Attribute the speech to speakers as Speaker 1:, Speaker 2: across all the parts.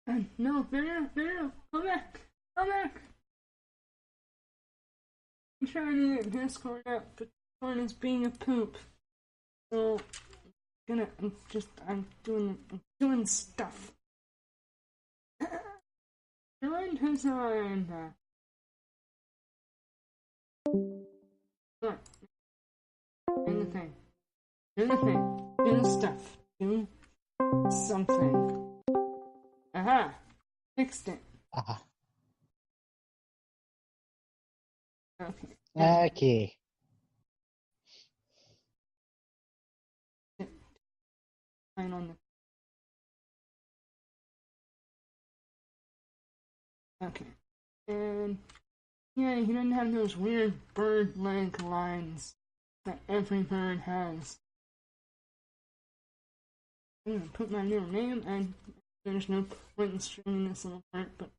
Speaker 1: No, no, come back, come back. I'm trying to get Discord out, but Discord is being a poop. So, I'm doing stuff. Join his line. Come on, do the thing. Do the thing. Do the stuff. Do something. Aha! Fixed it.
Speaker 2: Uh-huh.
Speaker 1: Okay.
Speaker 2: Okay.
Speaker 1: Line on the. Okay. And yeah, he doesn't have those weird bird-like lines that every bird has. I'm gonna put my new name, and there's no point in stringing this little part, but.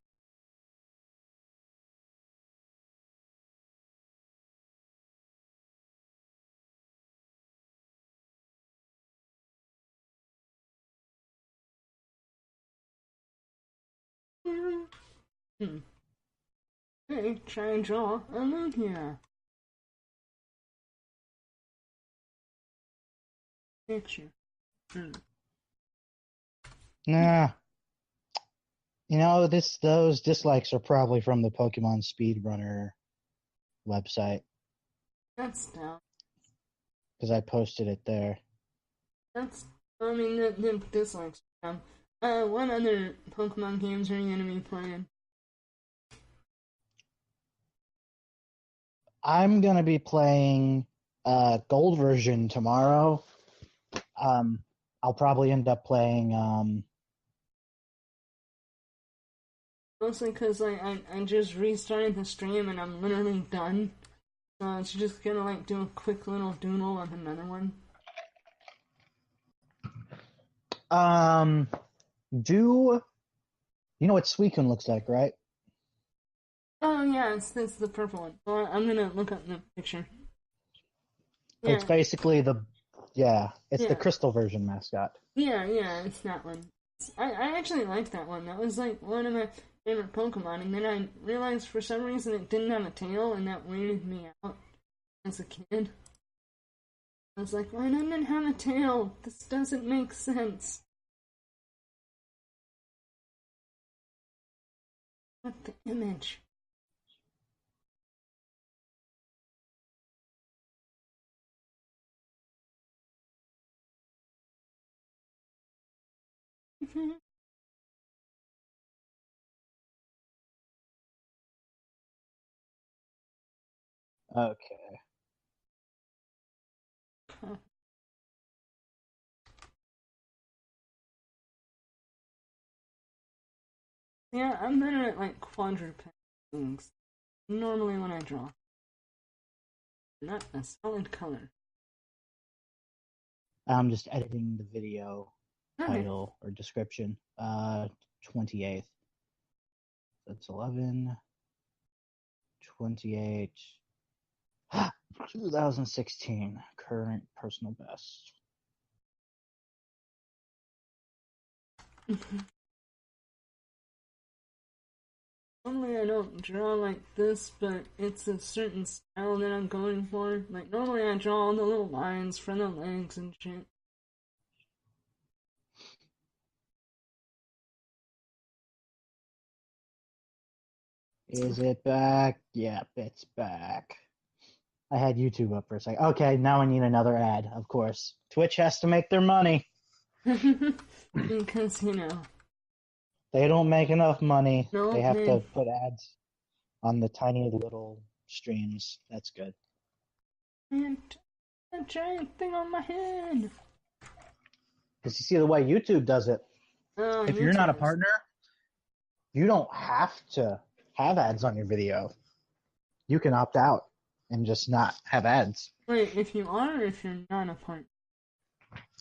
Speaker 1: Hey, try and draw a Lugia picture.
Speaker 2: Nah. Those dislikes are probably from the Pokemon Speedrunner website.
Speaker 1: That's down.
Speaker 2: Because I posted it there.
Speaker 1: The dislikes. What other Pokemon games are you gonna be playing?
Speaker 2: I'm gonna be playing Gold version tomorrow. I'll probably end up playing
Speaker 1: Mostly because I just restarted the stream and I'm literally done. So it's just gonna do a quick little doodle of another one.
Speaker 2: You know what Suicune looks like, right?
Speaker 1: Oh yeah, it's the purple one. Well, I'm gonna look up the picture.
Speaker 2: Yeah. It's basically the crystal version mascot.
Speaker 1: Yeah, it's that one. I actually liked that one. That was one of my favorite Pokemon, and then I realized for some reason it didn't have a tail, and that weirded me out as a kid. I was like, why doesn't it have a tail? This doesn't make sense. What the image?
Speaker 2: Okay.
Speaker 1: Huh. Yeah, I'm better at quadruped things. Normally when I draw. Not a solid color.
Speaker 2: I'm just editing the video
Speaker 1: Okay.
Speaker 2: title or description. 28th. That's 11. 28. 2016. Current personal best.
Speaker 1: Normally I don't draw like this, but it's a certain style that I'm going for. Normally I draw all the little lines for the legs and shit.
Speaker 2: Is it back? Yep, it's back. I had YouTube up for a second. Okay, now I need another ad, of course. Twitch has to make their money.
Speaker 1: Because,
Speaker 2: They don't make enough money.
Speaker 1: No,
Speaker 2: they have to put ads on the tiny little streams. That's good.
Speaker 1: And a giant thing on my head.
Speaker 2: Because you see the way YouTube does it. If you're not a
Speaker 1: YouTubers.
Speaker 2: partner, you don't have to have ads on your video. You can opt out and just not have ads.
Speaker 1: Wait, if you are or if you're not a partner?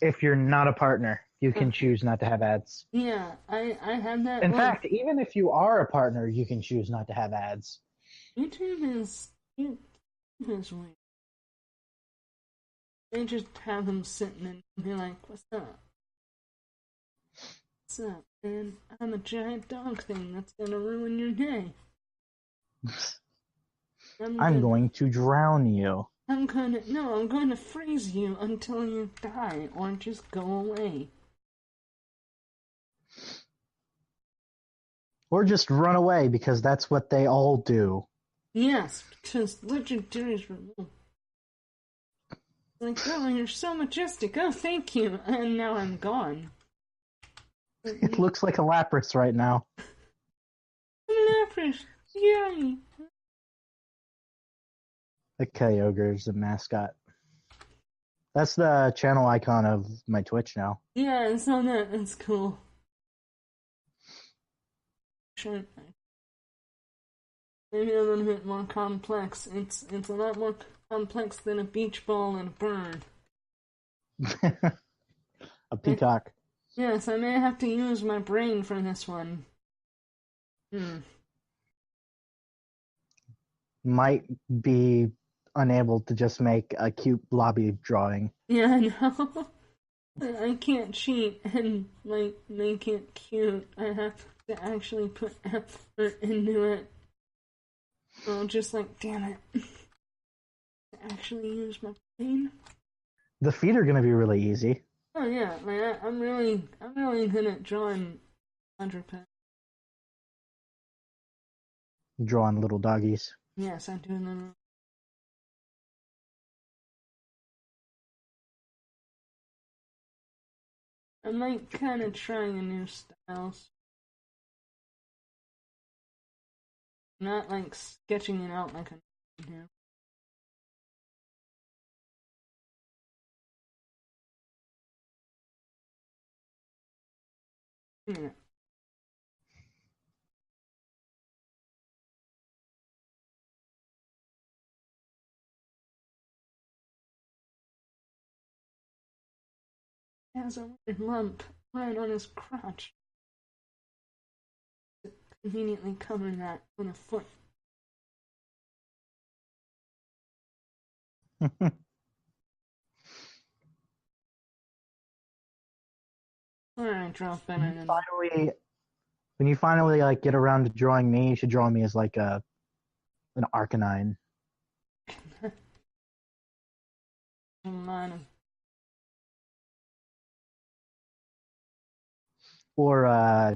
Speaker 2: If you're not a partner, you can choose not to have ads.
Speaker 1: Yeah, I have that.
Speaker 2: In fact, even if you are a partner, you can choose not to have ads.
Speaker 1: YouTube is weird. They just have them sitting and be like, what's up? What's up, man? I'm a giant dog thing that's gonna ruin your day.
Speaker 2: I'm going to drown you.
Speaker 1: I'm going to freeze you until you die or just go away.
Speaker 2: Or just run away, because that's what they all do.
Speaker 1: Yes, because legendaries remove. Like, oh, you're so majestic. Oh, thank you. And now I'm gone.
Speaker 2: It looks like a Lapras right now.
Speaker 1: Lapras. Yay.
Speaker 2: The Kyogre is the mascot. That's the channel icon of my Twitch now.
Speaker 1: Yeah, I saw that. That's cool. Sure. Maybe a little bit more complex. It's a lot more complex than a beach ball and a bird.
Speaker 2: A peacock.
Speaker 1: Yes, I may have to use my brain for this one.
Speaker 2: Might be unable to just make a cute lobby drawing.
Speaker 1: Yeah, I know. I can't cheat and, like, make it cute. I have to actually put effort into it. I'll just, like, damn it. To actually use my brain.
Speaker 2: The feet are gonna be really easy.
Speaker 1: Oh yeah, like, I'm really good at drawing quadrupeds.
Speaker 2: Drawing little doggies.
Speaker 1: Yes, I do know. I might kind of try a new style. Not like sketching it out like I do. Yeah. He has a weird lump right on his crotch. Conveniently cover that with a foot. Alright, draw better than that.
Speaker 2: When you finally like get around to drawing me, you should draw me as like an Arcanine. Or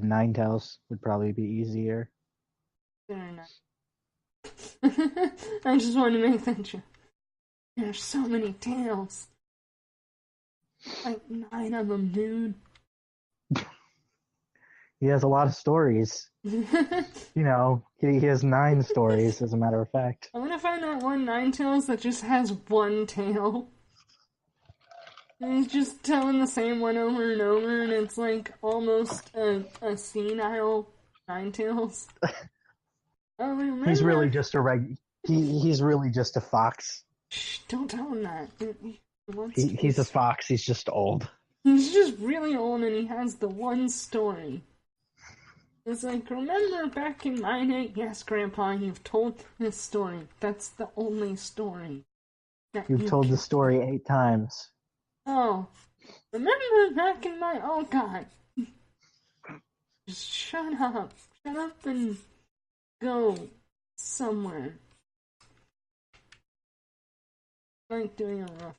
Speaker 2: Ninetales would probably be easier.
Speaker 1: Very nice. I just wanted to make that joke. There's so many tails. Like 9 of them, dude.
Speaker 2: He has a lot of stories. You know, he has 9 stories, as a matter of fact.
Speaker 1: I'm gonna find that one Ninetales that just has one tail. And he's just telling the same one over and over, and it's like almost a senile Ninetales. Oh, remember?
Speaker 2: He's really just he's really just a fox.
Speaker 1: Shh, don't tell him that.
Speaker 2: He's a fox, he's just old.
Speaker 1: He's just really old and he has the one story. It's like, remember back in my day? Yes, Grandpa, you've told this story. That's the only story.
Speaker 2: You've told the story 8 times.
Speaker 1: Oh, remember back in my... Oh, God. Just shut up. Shut up and go somewhere. I like doing a rough.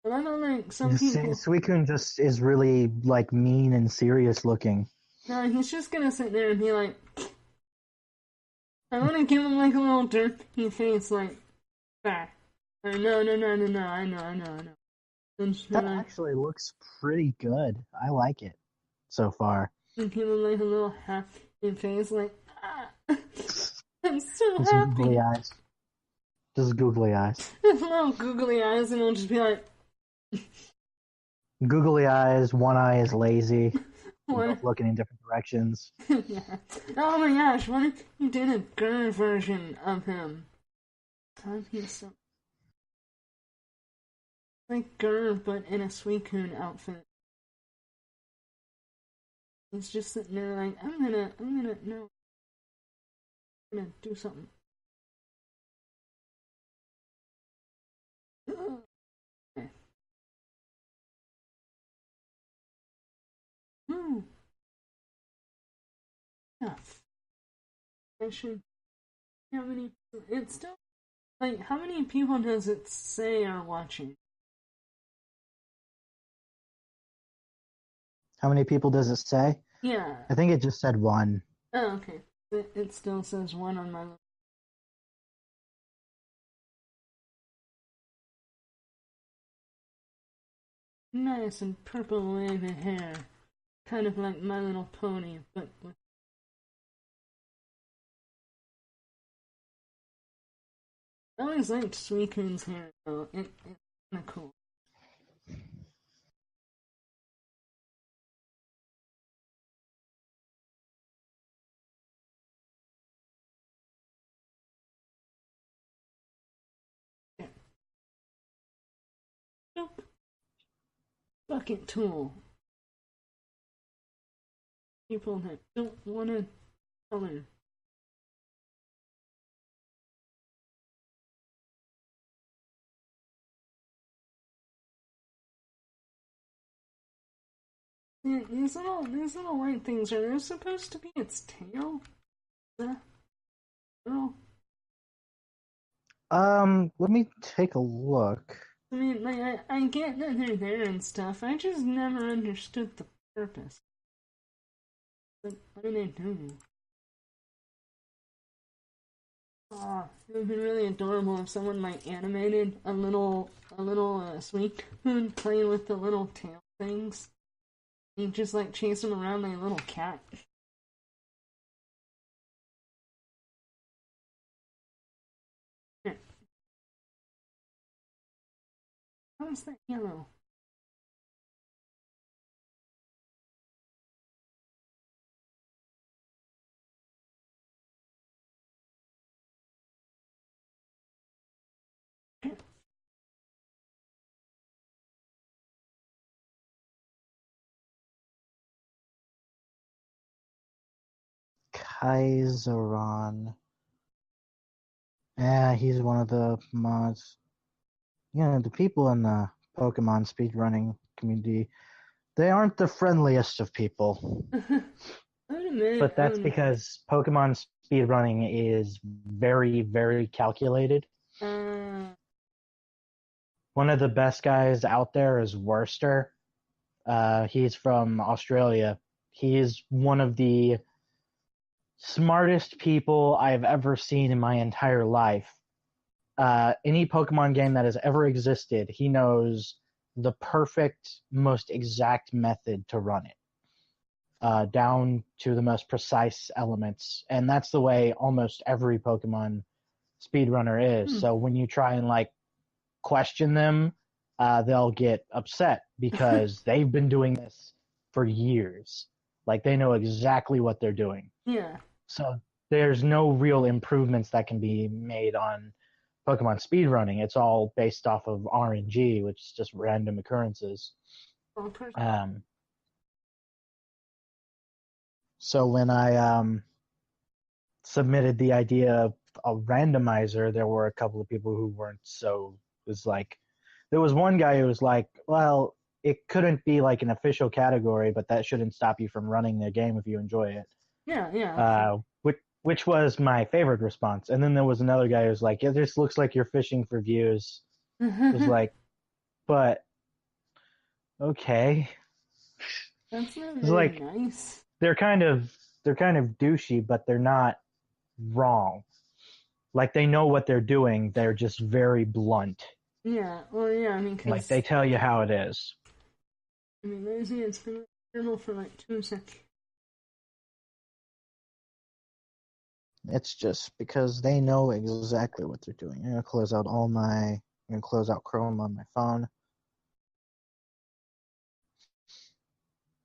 Speaker 1: But I don't like some people...
Speaker 2: Suicune just is really, like, mean and serious looking.
Speaker 1: No, he's just gonna sit there and be like... I want to give him, like, a little derpy face, like... Bah. Or, no, I know.
Speaker 2: That actually looks pretty good. I like it so far.
Speaker 1: And give him, like, a little happy face, like... Ah. I'm so
Speaker 2: Just
Speaker 1: happy.
Speaker 2: googly eyes. Just googly eyes.
Speaker 1: Little googly eyes, and he'll just be like...
Speaker 2: Googly eyes, one eye is lazy. Both looking in different directions.
Speaker 1: Yeah. Oh my gosh, what if you did a girl version of him? God, he's so... Like Gurr, but in a Suicune outfit. He's just sitting there like, I'm gonna do something. should. How many? It's still like how many people does it say are watching?
Speaker 2: How many people does it say?
Speaker 1: Yeah.
Speaker 2: I think it just said one.
Speaker 1: Oh, okay. It still says one on my list. Nice and purple wavy hair. Kind of like My Little Pony, but with... I always liked Suicune's hair, though. It's kind of cool. Yeah. Nope. Bucket tool. People that don't want to color. Yeah, these little white things, are they supposed to be its tail? Girl?
Speaker 2: Let me take a look.
Speaker 1: I mean, like, I get that they're there and stuff. I just never understood the purpose. Like, what do they do? Aw, it would be really adorable if someone, like, animated a little Suicune playing with the little tail things. You just, like, chase him around like a little cat. How is that yellow?
Speaker 2: Kaiseron. Yeah, he's one of the mods. The people in the Pokemon speedrunning community, they aren't the friendliest of people. But that's because Pokemon speedrunning is very, very calculated. One of the best guys out there is Worster. He's from Australia. He is one of the smartest people I've ever seen in my entire life. Any Pokemon game that has ever existed, he knows the perfect, most exact method to run it, down to the most precise elements. And that's the way almost every Pokemon speedrunner is. So when you try and question them, they'll get upset because they've been doing this for years. Like they know exactly what they're doing.
Speaker 1: Yeah.
Speaker 2: So there's no real improvements that can be made on Pokemon speedrunning. It's all based off of RNG, which is just random occurrences. So when I submitted the idea of a randomizer, there were a couple of people who weren't so. It was like, there was one guy who was like, well, it couldn't be like an official category, but that shouldn't stop you from running the game if you enjoy it.
Speaker 1: Yeah.
Speaker 2: Which was my favorite response. And then there was another guy who was like, yeah, this looks like you're fishing for views. It was like, but okay.
Speaker 1: That's not
Speaker 2: It's
Speaker 1: really nice.
Speaker 2: They're kind of douchey, but they're not wrong. Like they know what they're doing. They're just very blunt.
Speaker 1: Yeah. Well, yeah. I mean,
Speaker 2: like they tell you how it is.
Speaker 1: I mean, it's been terrible for like 2 seconds.
Speaker 2: It's just because they know exactly what they're doing. I'm gonna close out Chrome on my phone.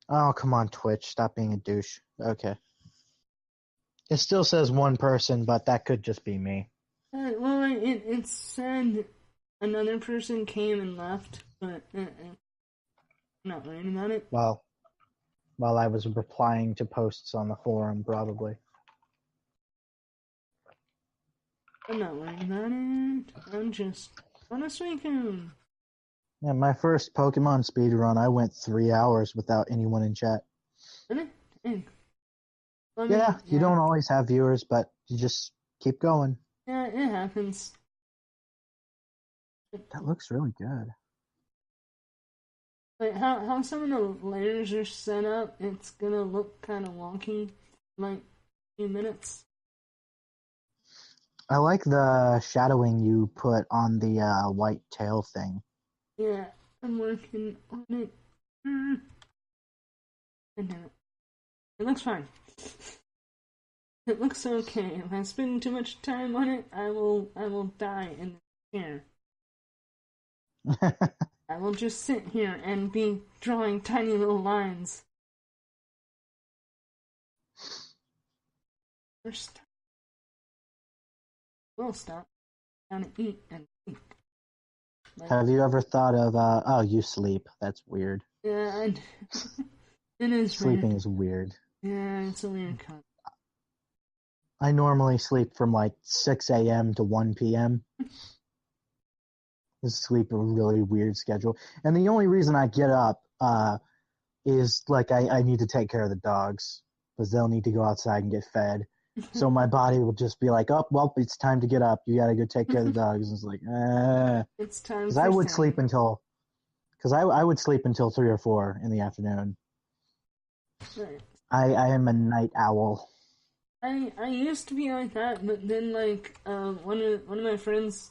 Speaker 2: Oh, come on, Twitch. Stop being a douche. Okay. It still says one person, but that could just be me.
Speaker 1: Well, it said another person came and left, but I'm not worried about it.
Speaker 2: Well, while I was replying to posts on the forum, probably.
Speaker 1: I'm not worried about it. I'm just on a Suicune.
Speaker 2: Yeah, my first Pokemon speedrun, I went 3 hours without anyone in chat.
Speaker 1: Really? Dang.
Speaker 2: You don't always have viewers, but You just keep going.
Speaker 1: Yeah, it happens.
Speaker 2: That looks really good.
Speaker 1: Like how some of the layers are set up, it's gonna look kind of wonky, like a few minutes.
Speaker 2: I like the shadowing you put on the white tail thing.
Speaker 1: Yeah, I'm working on it. I know it. It looks fine. It looks okay. If I spend too much time on it, I will die in the chair. I will just sit here and be drawing tiny little lines. First, we'll stop and eat and sleep. Like,
Speaker 2: Have you ever thought of, oh, you sleep. That's weird.
Speaker 1: yeah, it is
Speaker 2: Sleeping
Speaker 1: weird.
Speaker 2: is weird.
Speaker 1: Yeah, it's a weird concept.
Speaker 2: I normally sleep from like 6 a.m. to 1 p.m. I sleep a really weird schedule. And the only reason I get up is like I need to take care of the dogs because they'll need to go outside and get fed. So my body will just be like, oh, well, it's time to get up. You got to go take care of the dogs. And it's like,
Speaker 1: It's time
Speaker 2: because
Speaker 1: for
Speaker 2: I would
Speaker 1: sleep.
Speaker 2: sleep until, because I would sleep until 3 or 4 in the afternoon.
Speaker 1: Right.
Speaker 2: I am a night owl.
Speaker 1: I used to be like that, but then like one of my friends'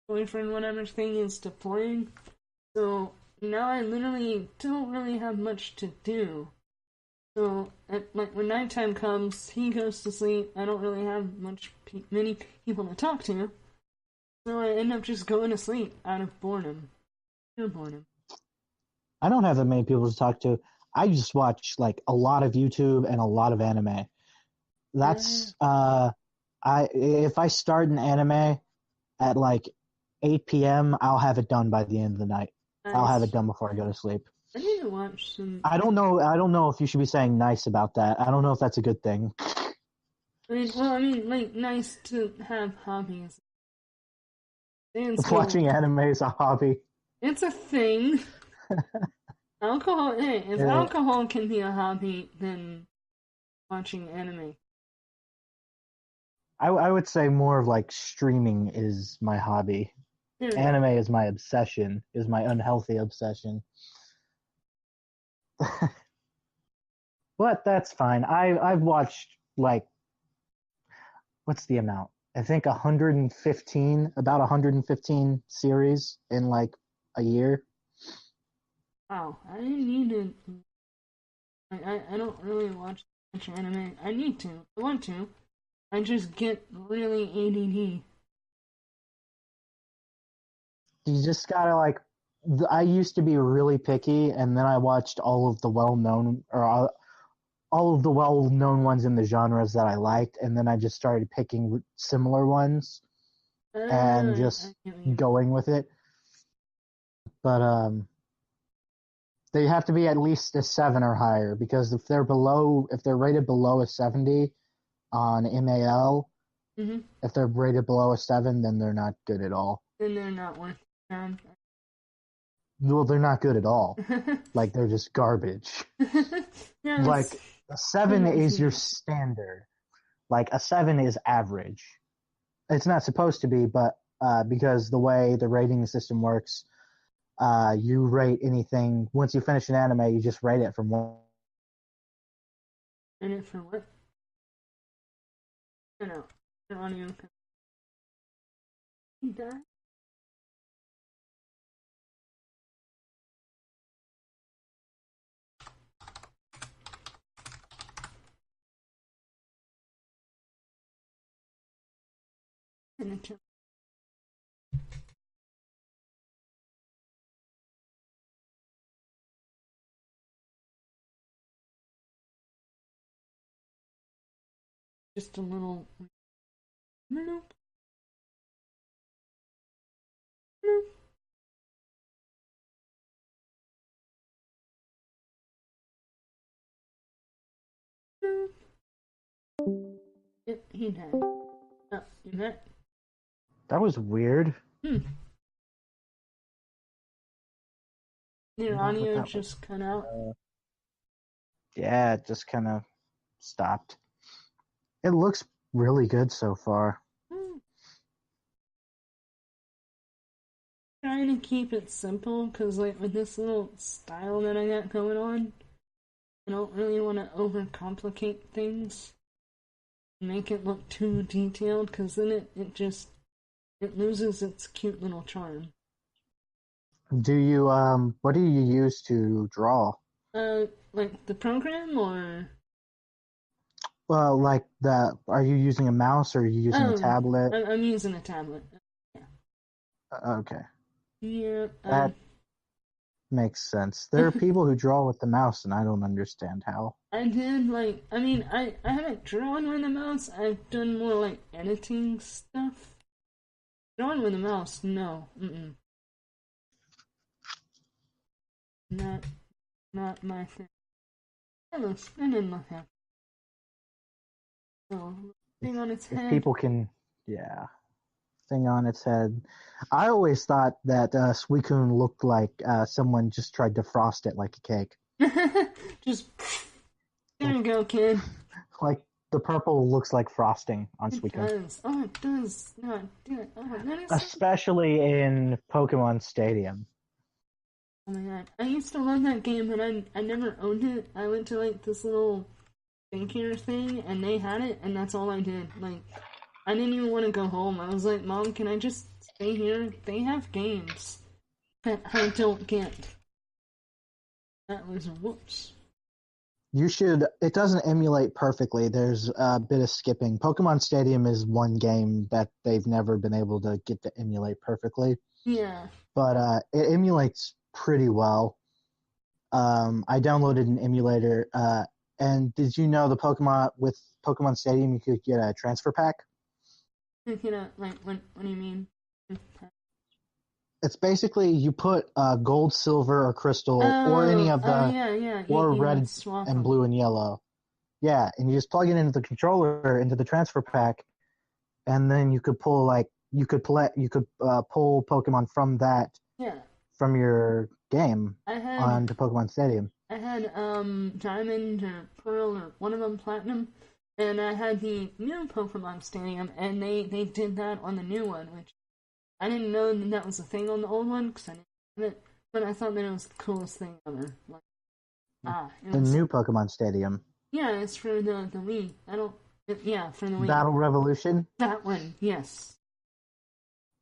Speaker 1: boyfriend whatever thing is deploying, so now I literally don't really have much to do. So like when nighttime comes, he goes to sleep. I don't really have many people to talk to, so I end up just going to sleep out of boredom. Pure boredom.
Speaker 2: I don't have that many people to talk to. I just watch like a lot of YouTube and a lot of anime. That's if I start an anime at like 8 p.m., I'll have it done by the end of the night.
Speaker 1: Nice.
Speaker 2: I'll have it done before I go to sleep.
Speaker 1: I need to watch some.
Speaker 2: I don't know if you should be saying nice about that. I don't know if that's a good thing.
Speaker 1: I mean, like nice to have hobbies.
Speaker 2: Watching anime is a hobby.
Speaker 1: It's a thing. Alcohol. Hey, if alcohol can be a hobby, then watching anime.
Speaker 2: I would say more of like streaming is my hobby. Anime is my obsession, is my unhealthy obsession. But that's fine. I've watched like, what's the amount? I think 115, about 115 series in like a year.
Speaker 1: Wow, I need to. I don't really watch much anime. I need to. I want to. I just get really ADD.
Speaker 2: You just gotta like. I used to be really picky, and then I watched all of the well-known or all of the well-known ones in the genres that I liked, and then I just started picking similar ones and just going with it. But they have to be at least a 7 or higher, because if they're rated below a 70 on MAL, if they're rated below a 7, then they're not good at all.
Speaker 1: Then they're not worth your time.
Speaker 2: Well, they're not good at all. Like, they're just garbage. Like, a 7 is your standard. Like, a 7 is average. It's not supposed to be, but because the way the rating system works, you rate anything. Once you finish an anime, you just rate it from 1.
Speaker 1: Rate it for what? I know. Your audio. You die? Just a little. Nope. Nope. Nope. Yep, he died. Oh, you met?
Speaker 2: That was weird.
Speaker 1: Your audio just cut out?
Speaker 2: Yeah, it just kind of stopped. It looks really good so far.
Speaker 1: Trying to keep it simple, because like with this little style that I got going on, I don't really want to overcomplicate things, make it look too detailed, because then it loses its cute little charm.
Speaker 2: Do you what do you use to draw?
Speaker 1: Like the program, or
Speaker 2: Well, like are you using a mouse or are you using a tablet?
Speaker 1: I'm using a tablet. Yeah.
Speaker 2: Okay.
Speaker 1: Yeah.
Speaker 2: That makes sense. There are people who draw with the mouse, and I don't understand how.
Speaker 1: I did I haven't drawn with a mouse. I've done more like editing stuff. Drawing with a mouse, no. Not my thing. I didn't look at. So, thing on its head.
Speaker 2: If people can, yeah, thing on its head. I always thought that Suicune looked like someone just tried to frost it like a cake.
Speaker 1: Just there you go, kid.
Speaker 2: Like the purple looks like frosting on Suicune.
Speaker 1: It does. Oh, it does. No, do it. Oh, that is
Speaker 2: especially in Pokemon Stadium.
Speaker 1: Oh my god. I used to love that game, but I never owned it. I went to like this little daycare thing, and they had it, and that's all I did. Like, I didn't even want to go home. I was like, Mom, can I just stay here? They have games that I don't get. That was whoops.
Speaker 2: You should. It doesn't emulate perfectly. There's a bit of skipping. Pokemon Stadium is one game that they've never been able to get to emulate perfectly.
Speaker 1: Yeah.
Speaker 2: But it emulates pretty well. I downloaded an emulator. And did you know with Pokemon Stadium you could get a transfer pack?
Speaker 1: Like, what do you mean?
Speaker 2: It's basically you put gold, silver, or crystal, or any of the, or red and blue and yellow. Yeah, and you just plug it into the controller, into the transfer pack, and then you could pull pull Pokemon from that.
Speaker 1: Yeah.
Speaker 2: From your game onto Pokemon Stadium.
Speaker 1: I had Diamond or Pearl or one of them Platinum, and I had the new Pokemon Stadium, and they did that on the new one, which I didn't know that was a thing on the old one because I didn't have it, but I thought that it was the coolest thing ever. Like,
Speaker 2: the new Pokemon Stadium.
Speaker 1: Yeah, it's for the Wii. For the Wii.
Speaker 2: Battle Revolution.
Speaker 1: That one, yes.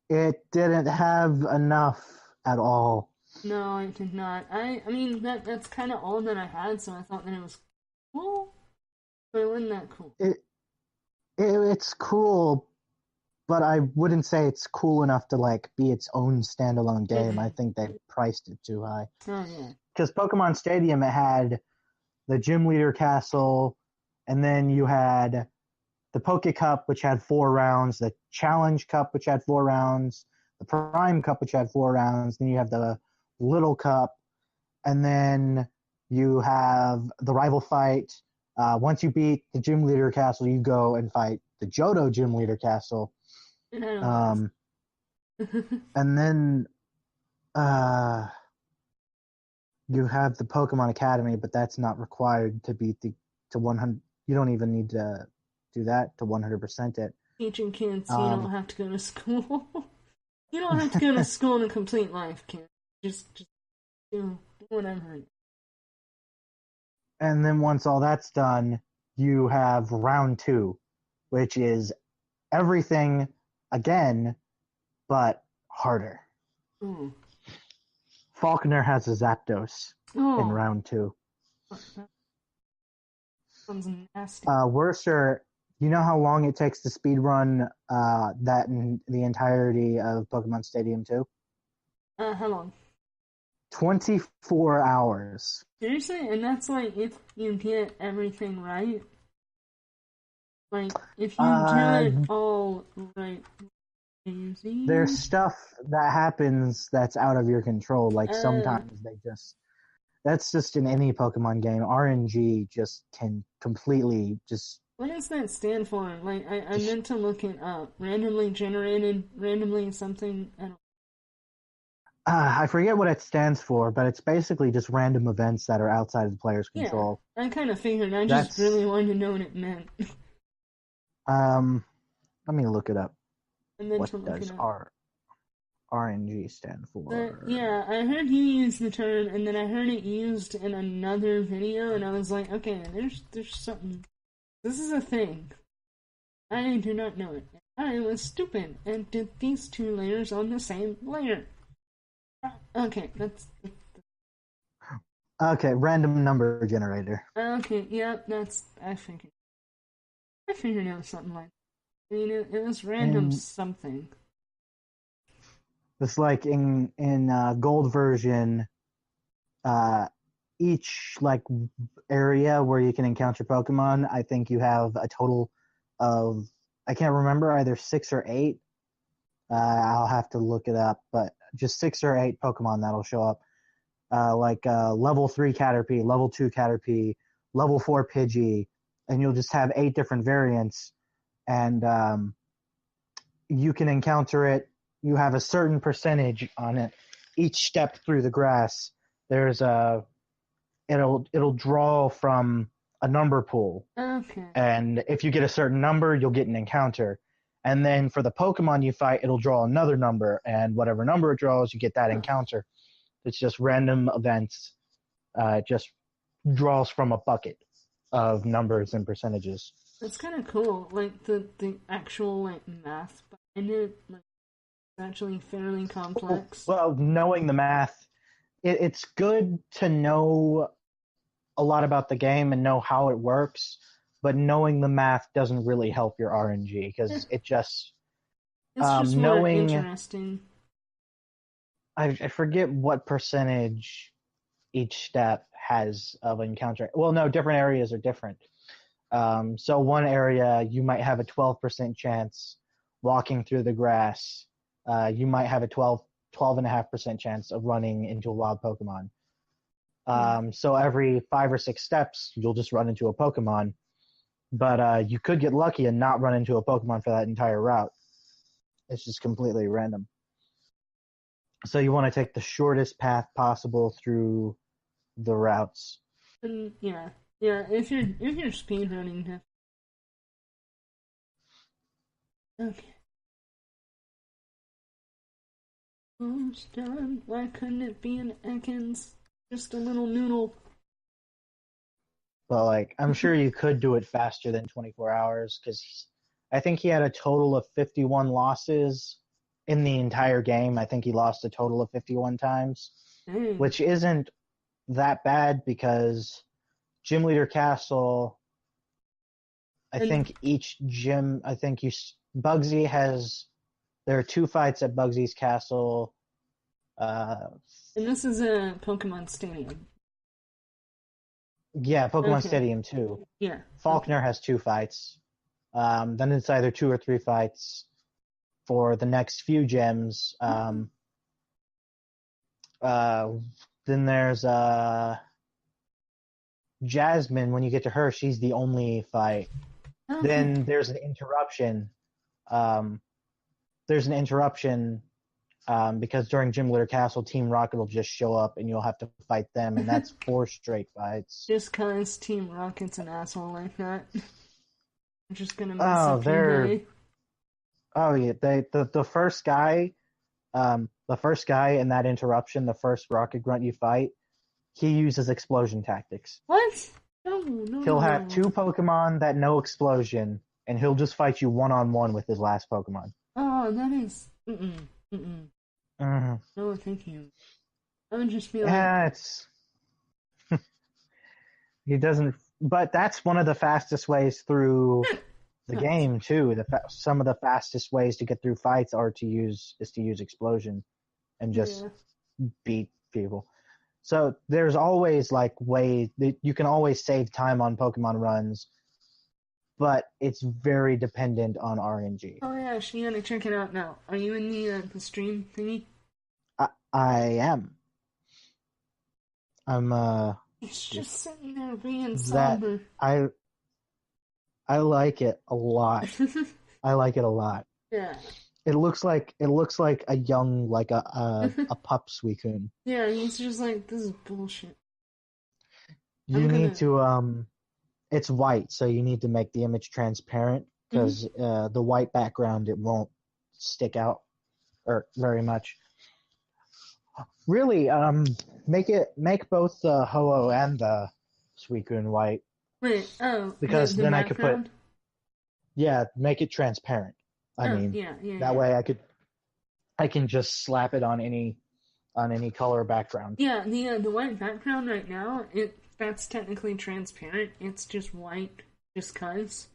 Speaker 2: It didn't have enough at all.
Speaker 1: No, it did not. I mean that's kind of all that I had, so I thought that it was cool, but it wasn't that cool.
Speaker 2: It's cool, but I wouldn't say it's cool enough to like be its own standalone game. Mm-hmm. I think they priced it too high.
Speaker 1: Oh yeah.
Speaker 2: Because Pokemon Stadium, it had the Gym Leader Castle, and then you had the Poke Cup, which had 4 rounds, the Challenge Cup, which had 4 rounds, the Prime Cup, which had 4 rounds, then you have the Little Cup, and then you have the Rival Fight. Once you beat the Gym Leader Castle, you go and fight the Johto Gym Leader Castle. And then you have the Pokemon Academy, but that's not required to beat to 100. You don't even need to do that to 100% it.
Speaker 1: Teaching kids, you don't have to go to school. You don't have to go to school to complete life, kid. Just do whatever.
Speaker 2: And then once all that's done, you have round 2, which is everything again, but harder.
Speaker 1: Ooh.
Speaker 2: Falconer has a Zapdos in round 2.
Speaker 1: Sounds nasty.
Speaker 2: Worcester, you know how long it takes to speedrun that in the entirety of Pokemon Stadium 2?
Speaker 1: How long?
Speaker 2: 24 hours.
Speaker 1: Seriously? And that's like if you get everything right? Like, if you do it all right, easy?
Speaker 2: There's stuff that happens that's out of your control. Like, sometimes that's just in any Pokemon game. RNG just can completely just...
Speaker 1: What does that stand for? Like, I meant to look it up. Randomly generated, randomly something, I don't
Speaker 2: I forget what it stands for, but it's basically just random events that are outside of the player's control.
Speaker 1: Yeah, I kind of figured. I just really wanted to know what it meant.
Speaker 2: Let me look it up.
Speaker 1: I meant
Speaker 2: What
Speaker 1: to look
Speaker 2: does
Speaker 1: it up.
Speaker 2: RNG stand for?
Speaker 1: Yeah, I heard you use the term, and then I heard it used in another video, and I was like, okay, there's something. This is a thing. I do not know it. I was stupid and did these two layers on the same layer. Okay, that's
Speaker 2: Okay, random number generator.
Speaker 1: okay. Yeah, that's I figured. I figured it was something like. I mean, it was random
Speaker 2: And
Speaker 1: something.
Speaker 2: it's like in gold version, uh, each like area where you can encounter Pokemon, I think you have a total of, I can't remember, either 6 or 8. I'll have to look it up, but just 6 or 8 Pokemon that'll show up. Level 3 Caterpie, level 2 Caterpie, level 4 Pidgey, and you'll just have 8 different variants, and you can encounter it. You have a certain percentage on it. Each step through the grass, there's it'll draw from a number pool.
Speaker 1: Okay.
Speaker 2: And if you get a certain number, you'll get an encounter. And then for the Pokemon you fight, it'll draw another number, and whatever number it draws, you get that encounter. It's just random events. It just draws from a bucket of numbers and percentages.
Speaker 1: That's kind of cool. Like the actual math behind it, like it's actually fairly complex.
Speaker 2: Well, knowing the math, it's good to know a lot about the game and know how it works, but knowing the math doesn't really help your RNG because
Speaker 1: it's
Speaker 2: just
Speaker 1: more
Speaker 2: knowing.
Speaker 1: Interesting.
Speaker 2: I forget what percentage each step has of encounter. Well, no, different areas are different. So one area you might have a 12% chance walking through the grass. You might have a 12.5% chance of running into a wild Pokemon. So every 5 or 6 steps, you'll just run into a Pokemon. But you could get lucky and not run into a Pokemon for that entire route. It's just completely random. So you want to take the shortest path possible through the routes.
Speaker 1: Yeah. If you're speedrunning, okay. Almost done. Why couldn't it be an Ekans? Just a little noodle.
Speaker 2: But like, I'm sure you could do it faster than 24 hours because I think he had a total of 51 losses in the entire game. I think he lost a total of 51 times, which isn't that bad because Gym Leader Castle, think each gym, Bugsy has, there are 2 fights at Bugsy's Castle.
Speaker 1: And this is a Pokemon Stadium.
Speaker 2: Yeah, Pokemon Stadium too.
Speaker 1: Yeah.
Speaker 2: Faulkner has 2 fights. Then it's either 2 or 3 fights for the next few gyms. Then there's Jasmine. When you get to her, she's the only fight. Okay. Then there's an interruption. Because during Gym Leader Castle, Team Rocket will just show up and you'll have to fight them, and that's 4 straight fights.
Speaker 1: Just because Team Rocket's an asshole like that. I'm just gonna mess up your day.
Speaker 2: Oh yeah, the first guy in that interruption, the first Rocket Grunt you fight, he uses explosion tactics.
Speaker 1: What? No.
Speaker 2: He'll have 2 Pokemon that know explosion, and he'll just fight you one-on-one with his last Pokemon.
Speaker 1: Oh, that is... No, thank you. I would just be like...
Speaker 2: Yeah, it's... He doesn't... But that's one of the fastest ways through the game, too. Some of the fastest ways to get through fights to use explosion and just beat people. So there's always ways that you can always save time on Pokemon runs, but it's very dependent on RNG.
Speaker 1: Oh yeah, you gotta check it out now. Are you in the stream thingy?
Speaker 2: I am. I'm
Speaker 1: It's just sitting there being somber.
Speaker 2: I like it a lot. I like it a lot.
Speaker 1: Yeah.
Speaker 2: It looks like a young a pup Suicune.
Speaker 1: Yeah, he's just like, this is bullshit.
Speaker 2: You need to it's white, so you need to make the image transparent because the white background, it won't stick out or very much. Really, make both the Ho-Oh and the Suicune white.
Speaker 1: Wait,
Speaker 2: Because
Speaker 1: the
Speaker 2: then I
Speaker 1: background?
Speaker 2: could make it transparent. I mean,
Speaker 1: yeah.
Speaker 2: that way I can just slap it on any color background.
Speaker 1: Yeah, the white background right now, that's technically transparent. It's just white, just 'cause.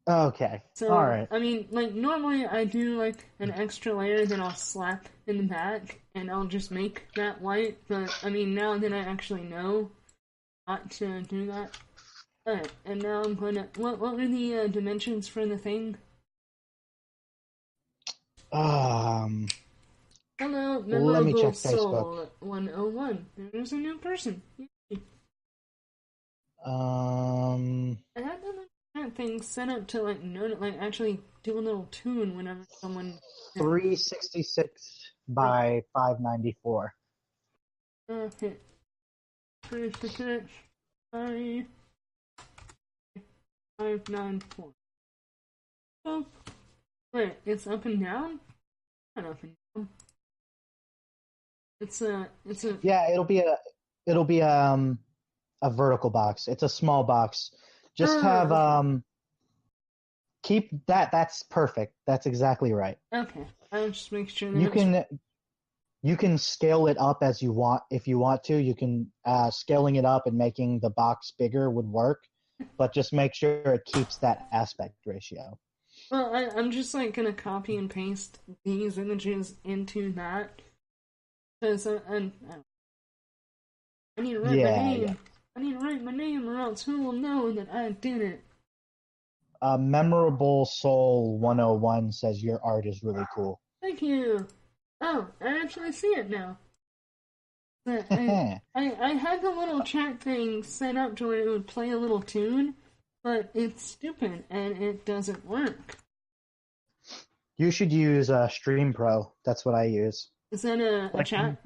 Speaker 2: Okay.
Speaker 1: So,
Speaker 2: All right.
Speaker 1: I mean, like, normally I do, like, an extra layer that I'll slap in the back, and I'll just make that white, but, I mean, now that I actually know not to do that. Alright, and now I'm gonna... What were the dimensions for the thing? Hello,
Speaker 2: Let me
Speaker 1: memorable
Speaker 2: check Facebook.
Speaker 1: soul 101. There's a new person. Yay. I had that thing set up to like actually do a little tune whenever someone
Speaker 2: 366 by 594.
Speaker 1: Okay. 366 by 594. Oh, wait, it's up and down? Not up and down. It's a
Speaker 2: Yeah, it'll be a vertical box. It's a small box. Just have
Speaker 1: okay.
Speaker 2: keep that. That's perfect. That's exactly right.
Speaker 1: Okay, I'll just make sure that
Speaker 2: You can scale it up as you want if you want to. You can scaling it up and making the box bigger would work, but just make sure it keeps that aspect ratio.
Speaker 1: Well, I'm just like gonna copy and paste these images into that because I need to write my name.
Speaker 2: Yeah.
Speaker 1: I need to write my name, or else who will know that I did it?
Speaker 2: Memorable Soul 101 says your art is really cool.
Speaker 1: Thank you. Oh, I actually see it now. I had the little chat thing set up to where it would play a little tune, but it's stupid and it doesn't work.
Speaker 2: You should use Stream Pro. That's what I use.
Speaker 1: Is that a chat?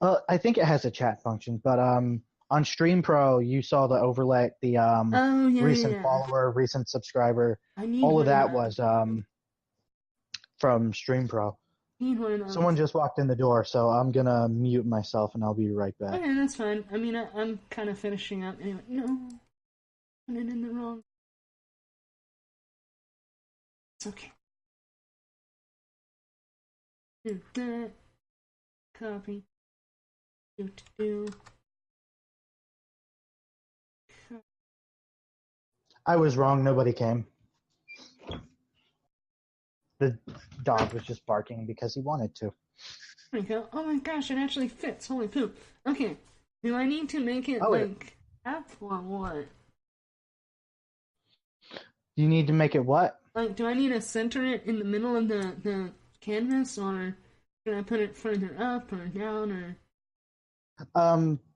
Speaker 2: I think it has a chat function, but on Stream Pro you saw the overlay, the
Speaker 1: Oh yeah,
Speaker 2: recent
Speaker 1: yeah.
Speaker 2: follower, recent subscriber.
Speaker 1: I need
Speaker 2: All
Speaker 1: one
Speaker 2: of that
Speaker 1: of
Speaker 2: was from Stream Pro.
Speaker 1: Need one of those.
Speaker 2: Someone just walked in the door, so I'm gonna mute myself and I'll be right back.
Speaker 1: Okay, that's fine. I mean, I'm kind of finishing up anyway. No, put it in the wrong. It's okay. Do that. Copy. Do.
Speaker 2: I was wrong. Nobody came. The dog was just barking because he wanted to.
Speaker 1: There we go. Oh my gosh, it actually fits. Holy poop. Okay. Do I need to make it half or what?
Speaker 2: You need to make it what?
Speaker 1: Like, do I need to center it in the middle of the canvas, or should I put it further up or down, or?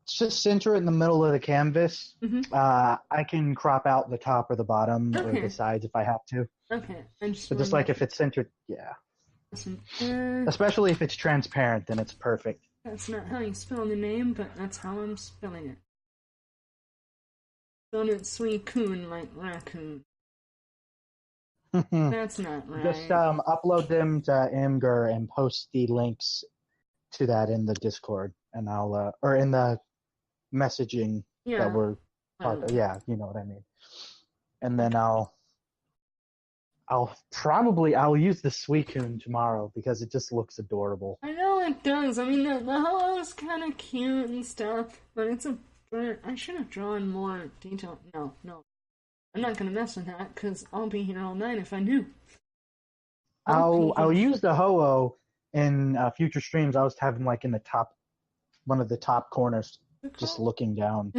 Speaker 2: Just center it in the middle of the canvas.
Speaker 1: Mm-hmm.
Speaker 2: I can crop out the top or the bottom or the sides if I have to.
Speaker 1: Okay.
Speaker 2: But just like if it's centered, yeah. Especially if it's transparent, then it's perfect.
Speaker 1: That's not how you spell the name, but that's how I'm spelling it. Spelling it Suicune like raccoon. That's not right.
Speaker 2: Just upload them to Imgur and post the links to that in the Discord, and I'll or in the messaging that we're talking. Yeah, you know what I mean. And then I'll use the Suicune tomorrow because it just looks adorable.
Speaker 1: I know it does. I mean, the hello is kind of cute and stuff, but it's a bird. I should have drawn more detail. No. I'm not gonna mess with that because I'll be here all night if I knew.
Speaker 2: I'll use the Ho-Oh in future streams. I was having like in the top, one of the top corners, just looking down.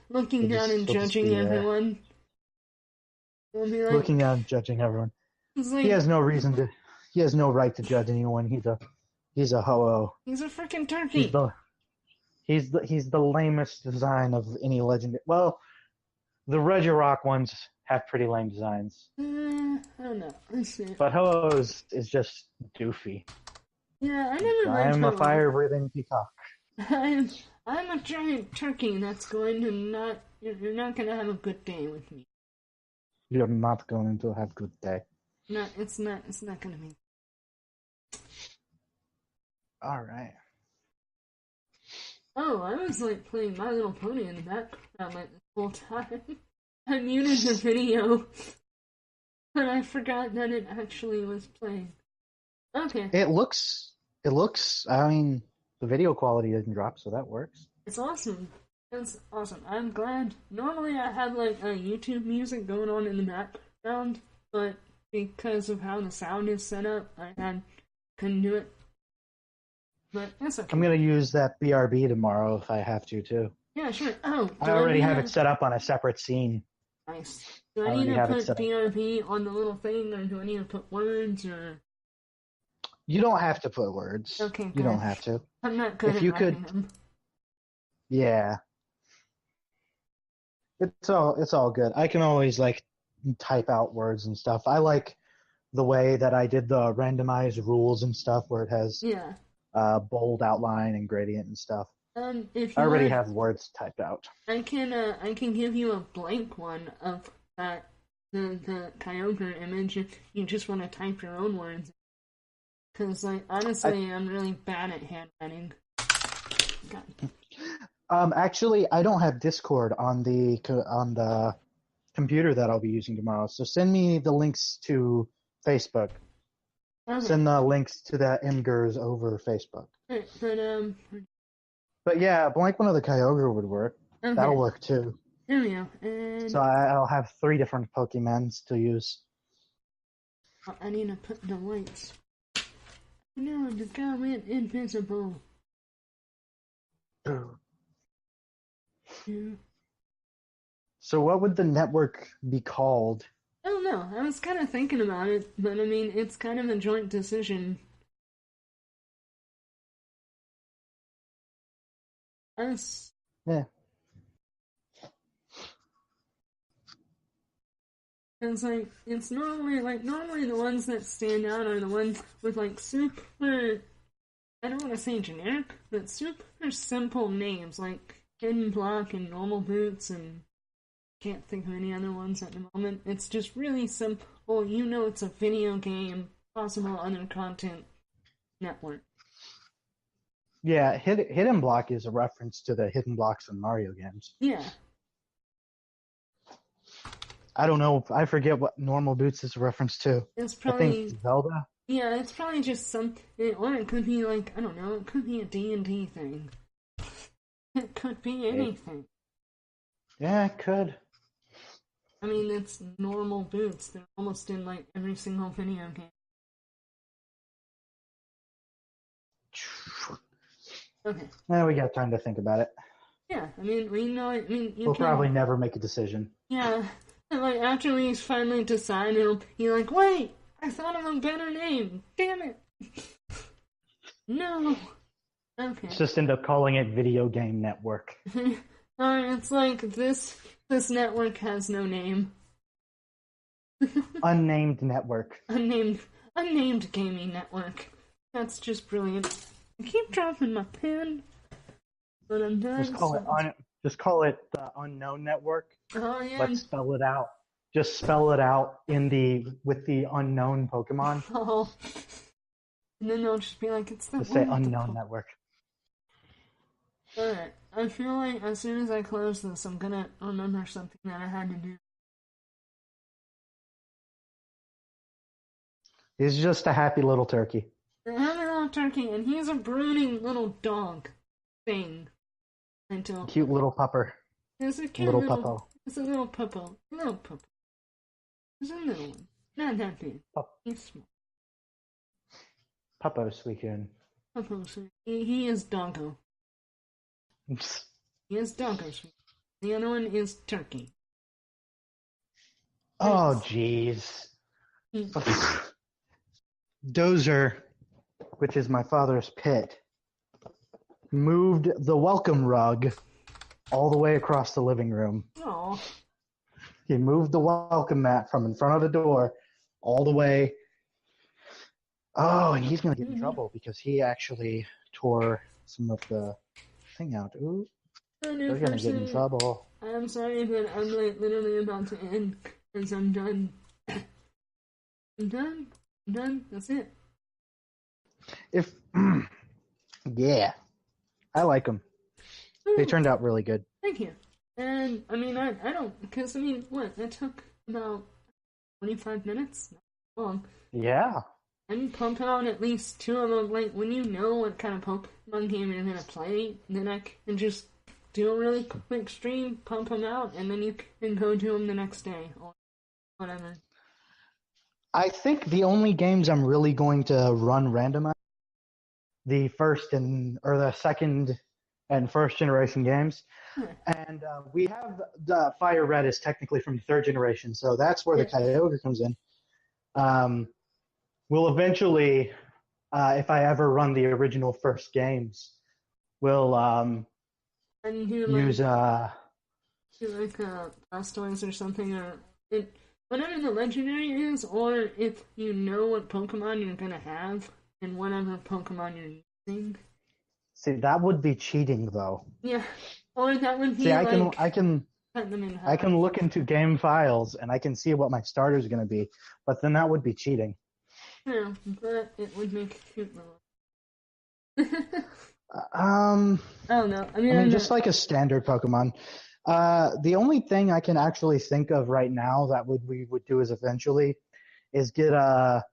Speaker 1: Looking down and judging everyone.
Speaker 2: Looking down and judging everyone.
Speaker 1: Like,
Speaker 2: he has no right to judge anyone. He's a Ho-Oh.
Speaker 1: He's a freaking turkey.
Speaker 2: He's the lamest design of any legend. Well, the Regirock ones have pretty lame designs.
Speaker 1: I don't know. Let's see.
Speaker 2: But Ho-Oh's is just doofy.
Speaker 1: Yeah, I never liked
Speaker 2: I'm a fire-breathing peacock.
Speaker 1: I'm a giant turkey that's going to not... You're not going to have a good day with me.
Speaker 2: You're not going to have a good day.
Speaker 1: No, it's not gonna be.
Speaker 2: All right.
Speaker 1: Oh, I was like playing My Little Pony in the background like this whole time. I muted the video, but I forgot that it actually was playing. Okay.
Speaker 2: It looks, I mean, the video quality didn't drop, so that works.
Speaker 1: It's awesome. It's awesome. I'm glad. Normally I have like a YouTube music going on in the background, but because of how the sound is set up, couldn't do it. But that's okay.
Speaker 2: I'm gonna use that BRB tomorrow if I have to too.
Speaker 1: Yeah, sure. Oh,
Speaker 2: I already have it set up on a separate scene.
Speaker 1: Nice. Do I need to put BRB on the little thing, or do I need to put words, or?
Speaker 2: You don't have to put words.
Speaker 1: Okay, good.
Speaker 2: You don't have to.
Speaker 1: I'm not good at writing them.
Speaker 2: Yeah. It's all good. I can always like type out words and stuff. I like the way that I did the randomized rules and stuff where it has bold outline and gradient and stuff.
Speaker 1: If
Speaker 2: I already have words typed out.
Speaker 1: I can give you a blank one of that the Kyogre image if you just want to type your own words. Because like honestly, I'm really bad at handwriting.
Speaker 2: Actually, I don't have Discord on the computer that I'll be using tomorrow. So send me the links to Facebook. Okay. Send the links to the Imgurs over Facebook.
Speaker 1: Right,
Speaker 2: but yeah, blank one of the Kyogre would work.
Speaker 1: Okay.
Speaker 2: That'll work too.
Speaker 1: There we go. And
Speaker 2: so I'll have 3 different Pokemons to use.
Speaker 1: I need to put the lights. No, the guy went invisible. Yeah.
Speaker 2: So what would the network be called?
Speaker 1: I don't know. I was kind of thinking about it, but I mean, it's kind of a joint decision.
Speaker 2: Yeah.
Speaker 1: It's normally the ones that stand out are the ones with like super, I don't want to say generic, but super simple names like Hidden Block and Normal Boots, and can't think of any other ones at the moment. It's just really simple. You know it's a video game, possible other content network.
Speaker 2: Yeah, Hidden Block is a reference to the hidden blocks in Mario games.
Speaker 1: Yeah.
Speaker 2: I don't know. I forget what Normal Boots is a reference to.
Speaker 1: It's probably,
Speaker 2: I think Zelda.
Speaker 1: Yeah, it's probably just something, or it could be like, I don't know, it could be a D&D thing. It could be anything.
Speaker 2: Yeah, it could.
Speaker 1: I mean, it's Normal Boots. They're almost in like every single video game. Okay.
Speaker 2: Now we got time to think about it.
Speaker 1: Yeah, I mean, we know. I mean,
Speaker 2: we'll probably never make a decision.
Speaker 1: Yeah, and like after we finally decide, you're like, wait, I thought of a better name. Damn it. No. Okay.
Speaker 2: Just end up calling it Video Game Network.
Speaker 1: It's like this network has no name.
Speaker 2: Unnamed network.
Speaker 1: Unnamed gaming network. That's just brilliant. I keep dropping my pen, but I'm done.
Speaker 2: Just call it the Unknown Network.
Speaker 1: Oh yeah.
Speaker 2: Let's spell it out. Just spell it out with the unknown Pokemon.
Speaker 1: Oh. And then they'll just be like, it's the
Speaker 2: Just say Unknown Network.
Speaker 1: Alright. I feel like as soon as I close this, I'm gonna remember something that I had to do.
Speaker 2: He's just a happy little turkey.
Speaker 1: A happy little turkey, and he's a brooding little dog thing.
Speaker 2: Cute little pupper.
Speaker 1: It's a cute little puppo. It's a little puppo. Little puppo. It's a little one. Not that big. He's small.
Speaker 2: Puppo Suicune.
Speaker 1: Puppo Suicune. He is doggo. He is doggo. The other one is turkey.
Speaker 2: Oh, jeez. Dozer, which is my father's pit, moved the welcome rug all the way across the living room.
Speaker 1: Aww.
Speaker 2: He moved the welcome mat from in front of the door all the way. Oh, and he's going to get in trouble because he actually tore some of the thing out. Ooh, they're going to get in trouble.
Speaker 1: I'm sorry, but I'm like literally about to end Because I'm done. I'm done. I'm done. That's it.
Speaker 2: If yeah, I like them. They turned out really good.
Speaker 1: Thank you. And I mean, I don't, because I mean, what? That took about 25 minutes. Not long.
Speaker 2: Yeah.
Speaker 1: And pump out at least 2 of them. Like, when you know what kind of Pokemon game you're gonna play, then I can just do a really quick stream, pump them out, and then you can go do them the next day or whatever.
Speaker 2: I think the only games I'm really going to run randomized, the second and first generation games. And we have the Fire Red is technically from the third generation, so that's where the Kyogre comes in. We'll eventually, if I ever run the original first games, we'll use
Speaker 1: Blastoise or something, or whatever the legendary is, or if you know what Pokemon you're gonna have and whatever Pokemon you're using.
Speaker 2: See, that would be cheating, though.
Speaker 1: Yeah, or that would be
Speaker 2: I can look into game files and I can see what my starter is going to be, but then that would be cheating.
Speaker 1: Yeah, but it would make a cute little.
Speaker 2: I don't
Speaker 1: know. I
Speaker 2: mean, just like a standard Pokemon. The only thing I can actually think of right now that we would do is eventually is get a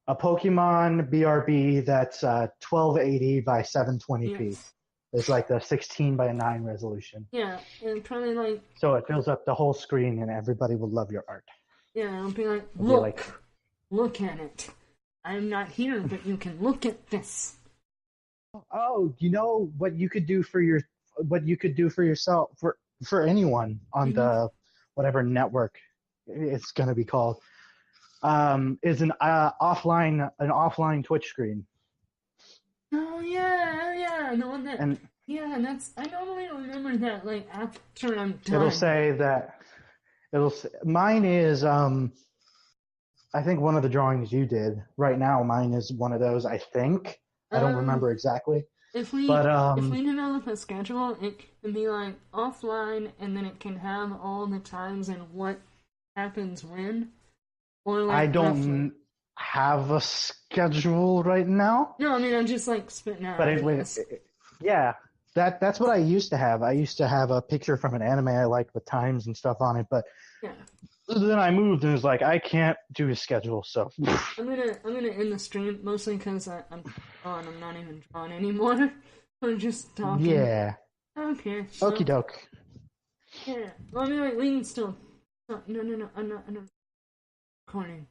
Speaker 2: Pokemon BRB that's 1280 by 720p.
Speaker 1: Yes.
Speaker 2: It's like the 16 by 9 resolution.
Speaker 1: Yeah, and probably like.
Speaker 2: So it fills up the whole screen, and everybody will love your art.
Speaker 1: Yeah, it'll be like, look at it. I'm not here, but you can look at this.
Speaker 2: Oh, you know what you could do for yourself for anyone on the whatever network it's going to be called is an offline Twitch screen.
Speaker 1: Oh yeah, the one that I normally remember that like after I'm done.
Speaker 2: It'll say mine is I think one of the drawings you did right now. Mine is one of those. I think I don't remember exactly.
Speaker 1: If we develop a schedule, it can be like offline, and then it can have all the times and what happens when. Or like
Speaker 2: I don't have a schedule right now.
Speaker 1: No, I mean I'm just like spitting out.
Speaker 2: But that's what I used to have. I used to have a picture from an anime I liked with times and stuff on it, but then I moved and it was like I can't do a schedule. So
Speaker 1: I'm gonna end the stream mostly because I'm not even drawing anymore. We're just talking.
Speaker 2: Yeah.
Speaker 1: Okay. So,
Speaker 2: okie doke.
Speaker 1: Yeah. Well, I mean, like, we can still. No. I'm not recording.